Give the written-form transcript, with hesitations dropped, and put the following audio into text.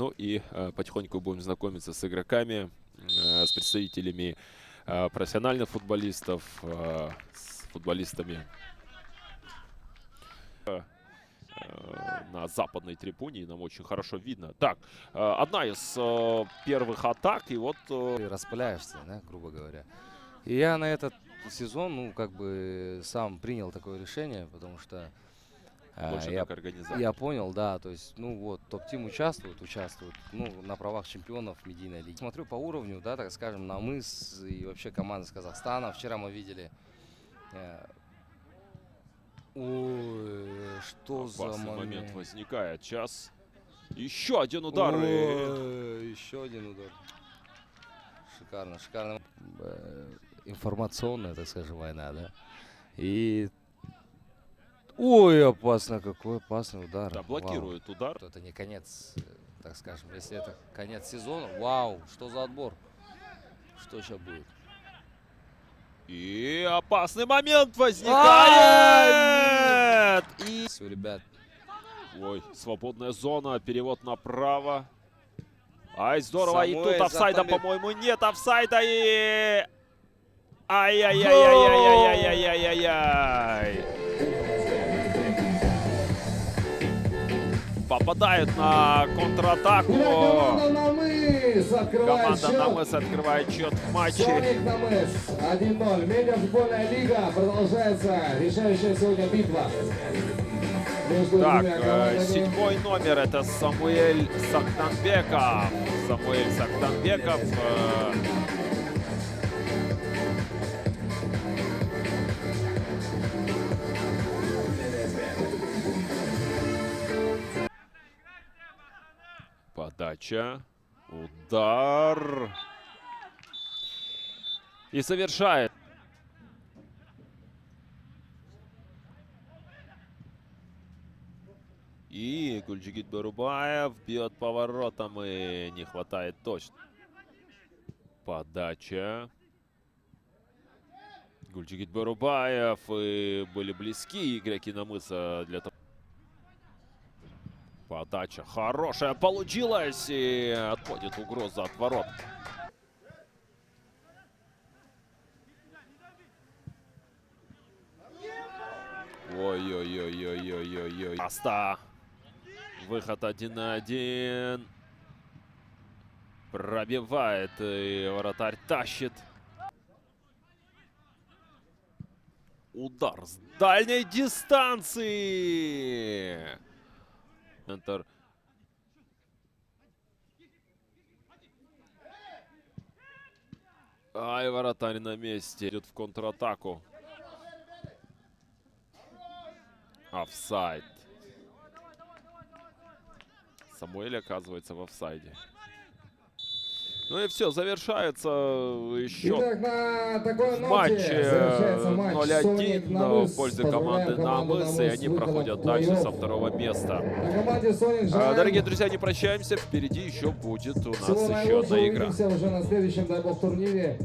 Ну и потихоньку будем знакомиться с игроками, с представителями профессиональных футболистов, с футболистами на западной трибуне. И нам очень хорошо видно. Так, одна из первых атак. И вот... Ты распыляешься, да, грубо говоря. И я на этот сезон, ну, как бы сам принял такое решение, потому что Больше как организатор. я понял, да, то есть, ну вот, топ-тим участвует, ну, на правах чемпионов медийной лиги. Смотрю по уровню, да, так скажем, на МЫС и вообще команды с Казахстана. Вчера мы видели... Ой, что Опасный за момент возникает. Сейчас еще один удар. Ой, еще один удар. Шикарно, шикарно. Информационная, так скажем, война, да. И... Ой, опасно, какой опасный удар. Да, блокирует удар. Это не конец, так скажем. Если это конец сезона, вау, что за отбор? Что сейчас будет? И опасный момент возникает. И... Все, ребят. Ой, свободная зона, перевод направо. Ай, здорово. Самуэль И тут офсайда, Затамбек. по-моему, нет офсайда. И... Ай-яй-яй-яй-яй-яй-яй-яй-яй. Попадает на контратаку. Команда НАМЫС открывает счет в матче. Соник НАМЫС 1-0. Медиафутбольная лига. Продолжается решающая сегодня битва. Так, седьмой номер — это Самуэль Сактанбеков. Самуэль Сактанбеков. Подача. Удар. И совершает. И Гульджигит Барубаев бьет поворотом, и не хватает точно. Подача. Гульджигит Барубаев, и были близки игроки НАМЫСа для того. Подача хорошая получилась, и отводит угрозу от ворот. Ой-ой-ой-ой-ой-ой-ой. Аста. Выход 1-1. Пробивает, и вратарь тащит. Удар с дальней дистанции. Центр. Ай, вратарь на месте. Идет в контратаку. Офсайд. Самуэль оказывается в офсайде. Ну и все, завершается счет. Итак, на такой В матче завершается матч 0-1 в пользу команды НАМЫС, и они проходят дальше со второго места. Дорогие друзья, не прощаемся, впереди еще будет у нас еще одна игра. Увидимся уже на следующем турнире.